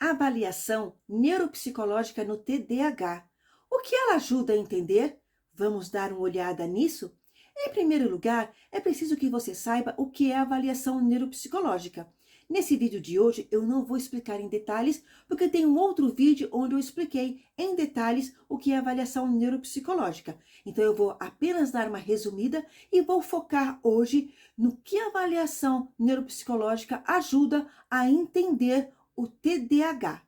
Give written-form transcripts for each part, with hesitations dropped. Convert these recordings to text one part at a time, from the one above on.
Avaliação neuropsicológica no TDAH. O que ela ajuda a entender? Vamos dar uma olhada nisso? Em primeiro lugar, é preciso que você saiba o que é avaliação neuropsicológica. Nesse vídeo de hoje, eu não vou explicar em detalhes, porque tem um outro vídeo onde eu expliquei em detalhes o que é avaliação neuropsicológica. Então, eu vou apenas dar uma resumida e vou focar hoje no que a avaliação neuropsicológica ajuda a entender o TDAH.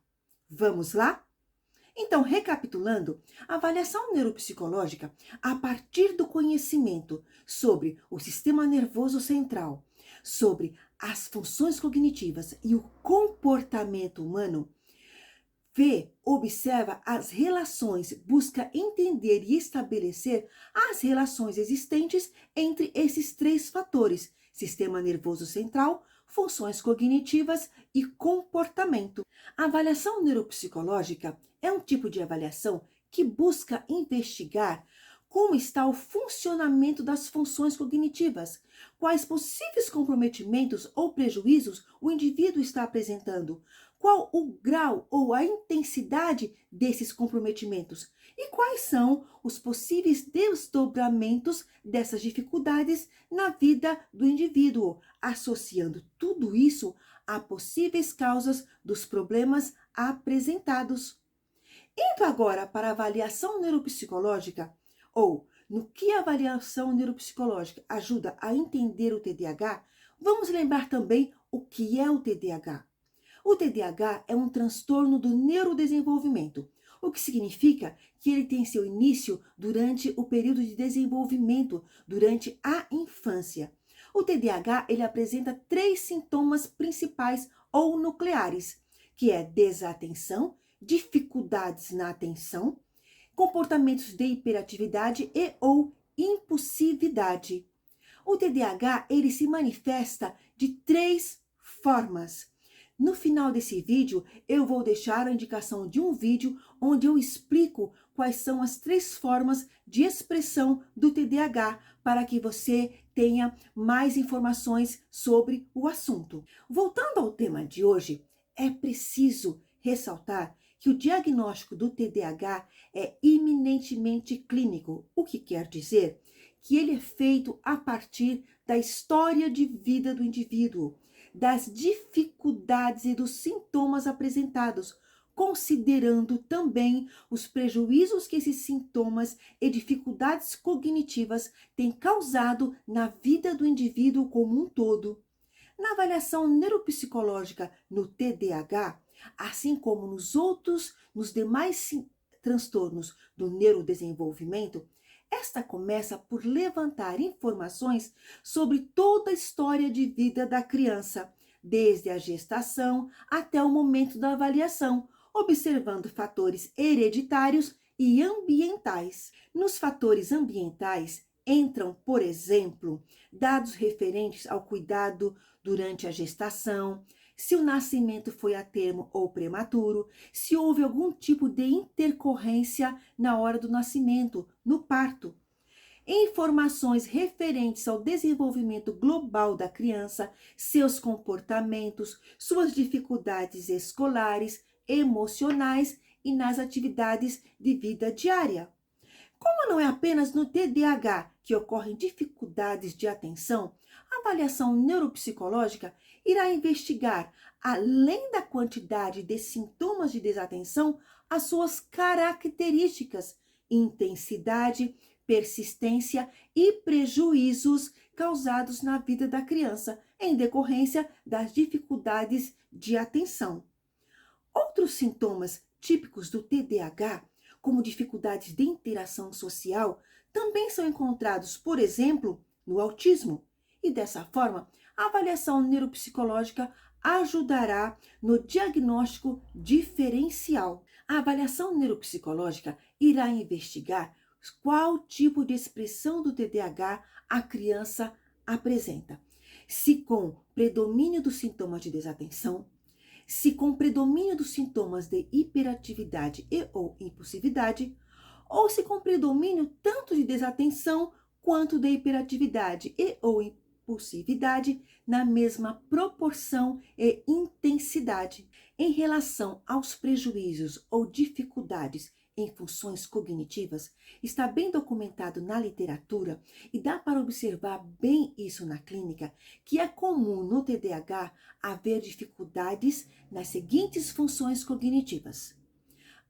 Vamos lá? Então, recapitulando, a avaliação neuropsicológica, a partir do conhecimento sobre o sistema nervoso central, sobre as funções cognitivas e o comportamento humano, observa as relações, busca entender e estabelecer as relações existentes entre esses três fatores: sistema nervoso central, funções cognitivas e comportamento. A avaliação neuropsicológica é um tipo de avaliação que busca investigar como está o funcionamento das funções cognitivas, quais possíveis comprometimentos ou prejuízos o indivíduo está apresentando, qual o grau ou a intensidade desses comprometimentos e quais são os possíveis desdobramentos dessas dificuldades na vida do indivíduo, associando tudo isso a possíveis causas dos problemas apresentados. Indo agora para a avaliação neuropsicológica, ou no que a avaliação neuropsicológica ajuda a entender o TDAH, vamos lembrar também o que é o TDAH. O TDAH é um transtorno do neurodesenvolvimento, o que significa que ele tem seu início durante o período de desenvolvimento, durante a infância. O TDAH ele apresenta três sintomas principais ou nucleares, que é desatenção, dificuldades na atenção, comportamentos de hiperatividade e ou impulsividade. O TDAH ele se manifesta de três formas. No final desse vídeo, eu vou deixar a indicação de um vídeo onde eu explico quais são as três formas de expressão do TDAH para que você tenha mais informações sobre o assunto. Voltando ao tema de hoje, é preciso ressaltar que o diagnóstico do TDAH é eminentemente clínico, o que quer dizer que ele é feito a partir da história de vida do indivíduo, das dificuldades e dos sintomas apresentados, considerando também os prejuízos que esses sintomas e dificuldades cognitivas têm causado na vida do indivíduo como um todo. Na avaliação neuropsicológica no TDAH, assim como nos demais transtornos do neurodesenvolvimento, esta começa por levantar informações sobre toda a história de vida da criança, desde a gestação até o momento da avaliação, observando fatores hereditários e ambientais. Nos fatores ambientais entram, por exemplo, dados referentes ao cuidado durante a gestação, se o nascimento foi a termo ou prematuro, se houve algum tipo de intercorrência na hora do nascimento, no parto. Informações referentes ao desenvolvimento global da criança, seus comportamentos, suas dificuldades escolares, emocionais e nas atividades de vida diária. Como não é apenas no TDAH que ocorrem dificuldades de atenção, a avaliação neuropsicológica irá investigar, além da quantidade de sintomas de desatenção, as suas características, intensidade, persistência e prejuízos causados na vida da criança em decorrência das dificuldades de atenção. Outros sintomas típicos do TDAH, como dificuldades de interação social, também são encontrados, por exemplo, no autismo. E dessa forma, a avaliação neuropsicológica ajudará no diagnóstico diferencial. A avaliação neuropsicológica irá investigar qual tipo de expressão do TDAH a criança apresenta. Se com predomínio dos sintomas de desatenção, se com predomínio dos sintomas de hiperatividade e ou impulsividade, ou se com predomínio tanto de desatenção quanto de hiperatividade e ou impulsividade na mesma proporção e intensidade. Em relação aos prejuízos ou dificuldades em funções cognitivas, está bem documentado na literatura e dá para observar bem isso na clínica, que é comum no TDAH haver dificuldades nas seguintes funções cognitivas: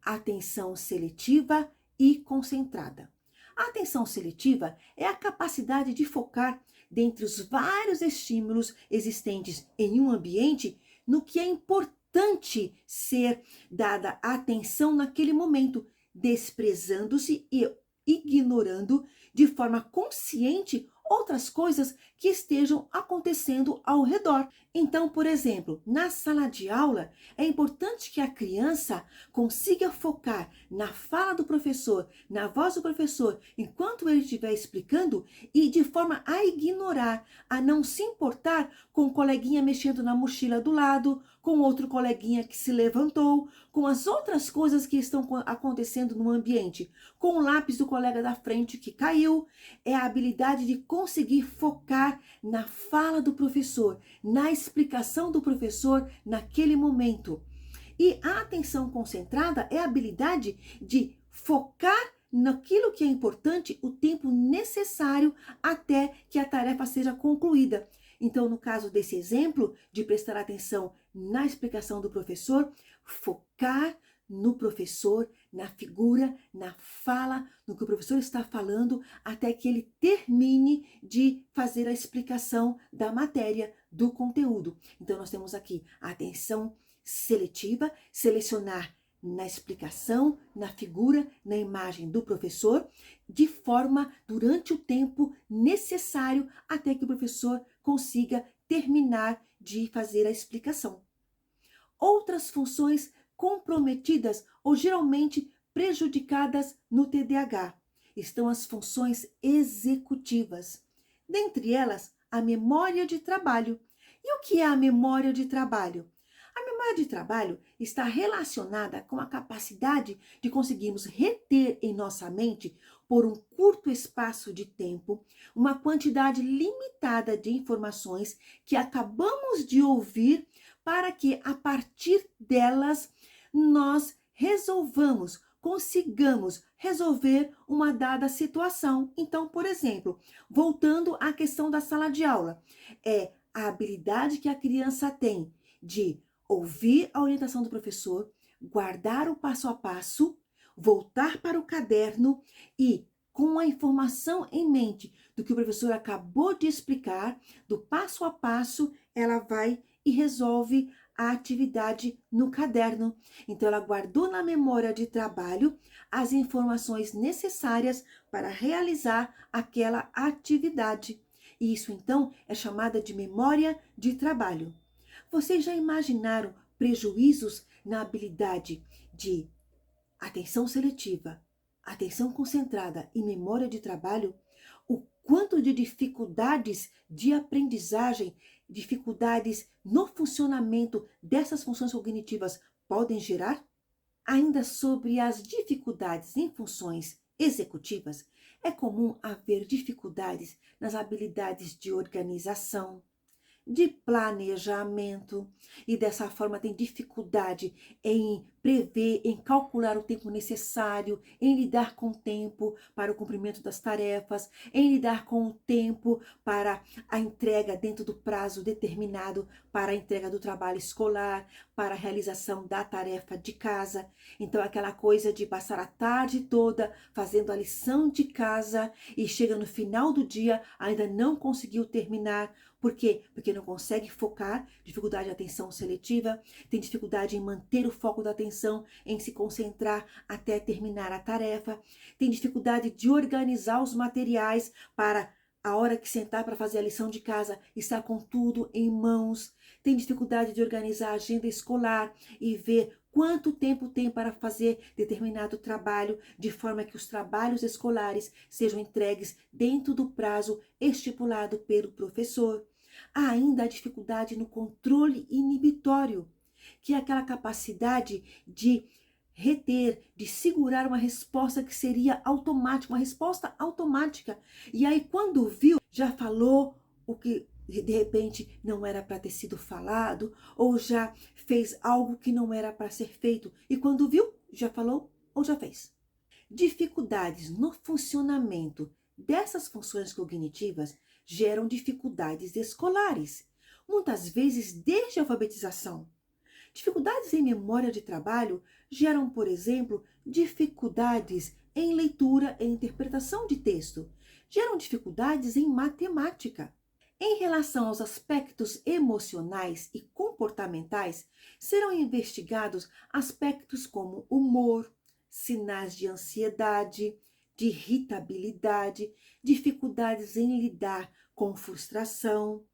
atenção seletiva e concentrada. A atenção seletiva é a capacidade de focar dentre os vários estímulos existentes em um ambiente no que é importante ser dada atenção naquele momento, desprezando-se e ignorando de forma consciente outras coisas que estejam acontecendo ao redor. Então, por exemplo, na sala de aula, é importante que a criança consiga focar na fala do professor, na voz do professor, enquanto ele estiver explicando, e de forma a ignorar, a não se importar com o coleguinha mexendo na mochila do lado, com outro coleguinha que se levantou, com as outras coisas que estão acontecendo no ambiente, com o lápis do colega da frente que caiu. É a habilidade de conseguir focar na fala do professor, na explicação do professor naquele momento. E a atenção concentrada é a habilidade de focar naquilo que é importante o tempo necessário até que a tarefa seja concluída. Então, no caso desse exemplo, de prestar atenção na explicação do professor, focar no professor, na figura, na fala, no que o professor está falando, até que ele termine de fazer a explicação da matéria, do conteúdo. Então, nós temos aqui a atenção seletiva, selecionar na explicação, na figura, na imagem do professor, de forma durante o tempo necessário até que o professor consiga terminar de fazer a explicação. Outras funções comprometidas ou geralmente prejudicadas no TDAH estão as funções executivas. Dentre elas, a memória de trabalho. E o que é a memória de trabalho? A memória de trabalho está relacionada com a capacidade de conseguirmos reter em nossa mente, por um curto espaço de tempo, uma quantidade limitada de informações que acabamos de ouvir, para que a partir delas nós consigamos resolver uma dada situação. Então, por exemplo, voltando à questão da sala de aula, é a habilidade que a criança tem de ouvir a orientação do professor, guardar o passo a passo, voltar para o caderno e, com a informação em mente do que o professor acabou de explicar, do passo a passo, ela vai e resolve a atividade no caderno. Então, ela guardou na memória de trabalho as informações necessárias para realizar aquela atividade. E isso, então, é chamada de memória de trabalho. Vocês já imaginaram prejuízos na habilidade de atenção seletiva, atenção concentrada e memória de trabalho? O quanto de dificuldades de aprendizagem, dificuldades no funcionamento dessas funções cognitivas podem gerar? Ainda sobre as dificuldades em funções executivas, é comum haver dificuldades nas habilidades de organização, de planejamento, e dessa forma tem dificuldade em prever, em calcular o tempo necessário, em lidar com o tempo para o cumprimento das tarefas, em lidar com o tempo para a entrega dentro do prazo determinado, para a entrega do trabalho escolar, para a realização da tarefa de casa. Então, aquela coisa de passar a tarde toda fazendo a lição de casa e chega no final do dia, ainda não conseguiu terminar. Por quê? Porque não consegue focar, dificuldade de atenção seletiva, tem dificuldade em manter o foco da atenção, em se concentrar até terminar a tarefa, tem dificuldade de organizar os materiais para a hora que sentar para fazer a lição de casa, estar com tudo em mãos, tem dificuldade de organizar a agenda escolar e ver quanto tempo tem para fazer determinado trabalho, de forma que os trabalhos escolares sejam entregues dentro do prazo estipulado pelo professor. Há ainda a dificuldade no controle inibitório, que é aquela capacidade de reter, de segurar uma resposta que seria automática, uma resposta automática. E aí, quando viu, já falou o que de repente não era para ter sido falado, ou já fez algo que não era para ser feito, e quando viu, já falou ou já fez. Dificuldades no funcionamento dessas funções cognitivas geram dificuldades escolares, muitas vezes desde a alfabetização. Dificuldades em memória de trabalho geram, por exemplo, dificuldades em leitura e interpretação de texto, geram dificuldades em matemática. Em relação aos aspectos emocionais e comportamentais, serão investigados aspectos como humor, sinais de ansiedade, de irritabilidade, dificuldades em lidar com frustração,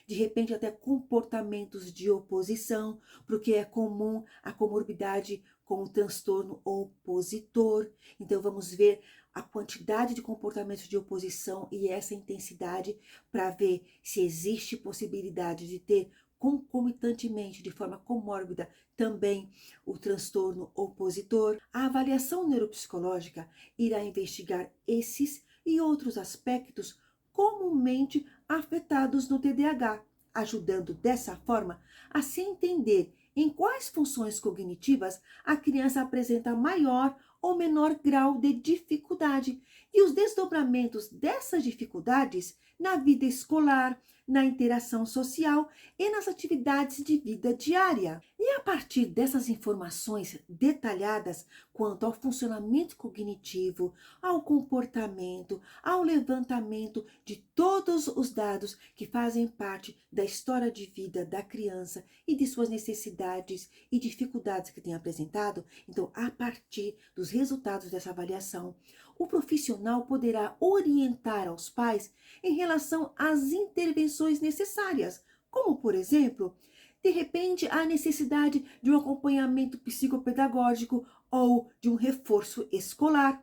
de repente até comportamentos de oposição, porque é comum a comorbidade com o transtorno opositor. Então vamos ver a quantidade de comportamentos de oposição e essa intensidade para ver se existe possibilidade de ter concomitantemente, de forma comórbida, também o transtorno opositor. A avaliação neuropsicológica irá investigar esses e outros aspectos comumente afetados no TDAH, ajudando dessa forma a se entender em quais funções cognitivas a criança apresenta maior ou menor grau de dificuldade e os desdobramentos dessas dificuldades na vida escolar, na interação social e nas atividades de vida diária. E a partir dessas informações detalhadas quanto ao funcionamento cognitivo, ao comportamento, ao levantamento de todos os dados que fazem parte da história de vida da criança e de suas necessidades e dificuldades que tem apresentado, então, a partir dos resultados dessa avaliação, o profissional poderá orientar aos pais em relação às intervenções necessárias, como, por exemplo, de repente, a necessidade de um acompanhamento psicopedagógico ou de um reforço escolar,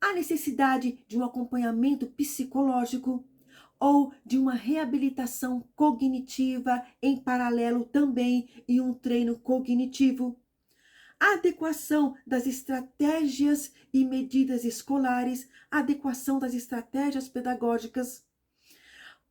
a necessidade de um acompanhamento psicológico ou de uma reabilitação cognitiva em paralelo também e um treino cognitivo, a adequação das estratégias e medidas escolares, a adequação das estratégias pedagógicas,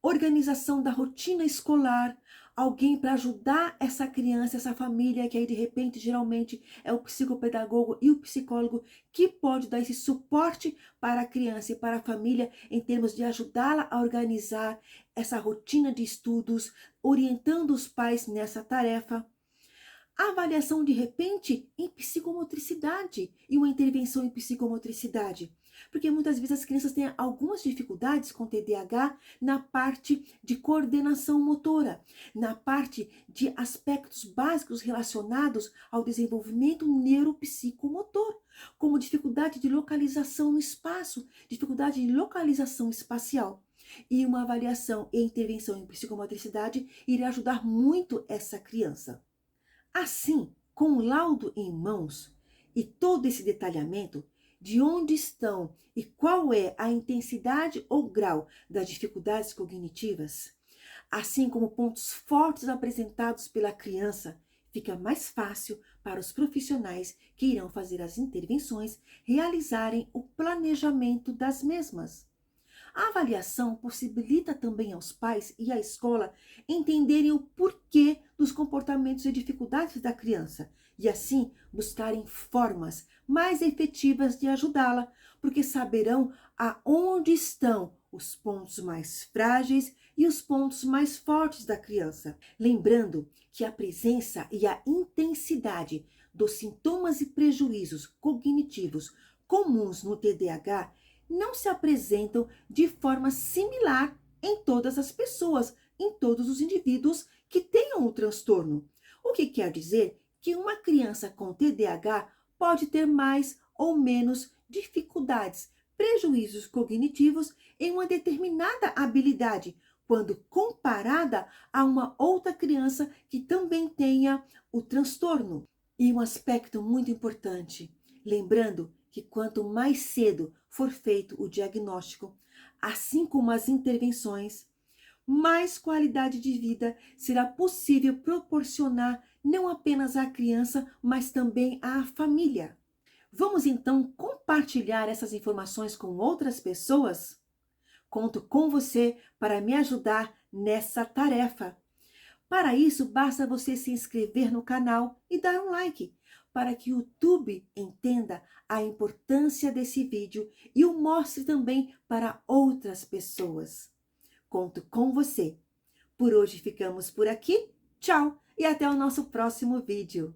organização da rotina escolar, alguém para ajudar essa criança, essa família, que aí de repente geralmente é o psicopedagogo e o psicólogo que pode dar esse suporte para a criança e para a família em termos de ajudá-la a organizar essa rotina de estudos, orientando os pais nessa tarefa. A avaliação de repente em psicomotricidade e uma intervenção em psicomotricidade. Porque muitas vezes as crianças têm algumas dificuldades com TDAH na parte de coordenação motora, na parte de aspectos básicos relacionados ao desenvolvimento neuropsicomotor, como dificuldade de localização no espaço, dificuldade de localização espacial. E uma avaliação e intervenção em psicomotricidade irá ajudar muito essa criança. Assim, com o laudo em mãos e todo esse detalhamento de onde estão e qual é a intensidade ou grau das dificuldades cognitivas, assim como pontos fortes apresentados pela criança, fica mais fácil para os profissionais que irão fazer as intervenções realizarem o planejamento das mesmas. A avaliação possibilita também aos pais e à escola entenderem o porquê dos comportamentos e dificuldades da criança e assim buscarem formas mais efetivas de ajudá-la, porque saberão aonde estão os pontos mais frágeis e os pontos mais fortes da criança. Lembrando que a presença e a intensidade dos sintomas e prejuízos cognitivos comuns no TDAH não se apresentam de forma similar em todas as pessoas, em todos os indivíduos que tenham o transtorno. O que quer dizer que uma criança com TDAH pode ter mais ou menos dificuldades, prejuízos cognitivos em uma determinada habilidade, quando comparada a uma outra criança que também tenha o transtorno. E um aspecto muito importante, lembrando que quanto mais cedo for feito o diagnóstico, assim como as intervenções, mais qualidade de vida será possível proporcionar não apenas à criança, mas também à família. Vamos então compartilhar essas informações com outras pessoas? Conto com você para me ajudar nessa tarefa. Para isso, basta você se inscrever no canal e dar um like, para que o YouTube entenda a importância desse vídeo e o mostre também para outras pessoas. Conto com você. Por hoje ficamos por aqui. Tchau e até o nosso próximo vídeo.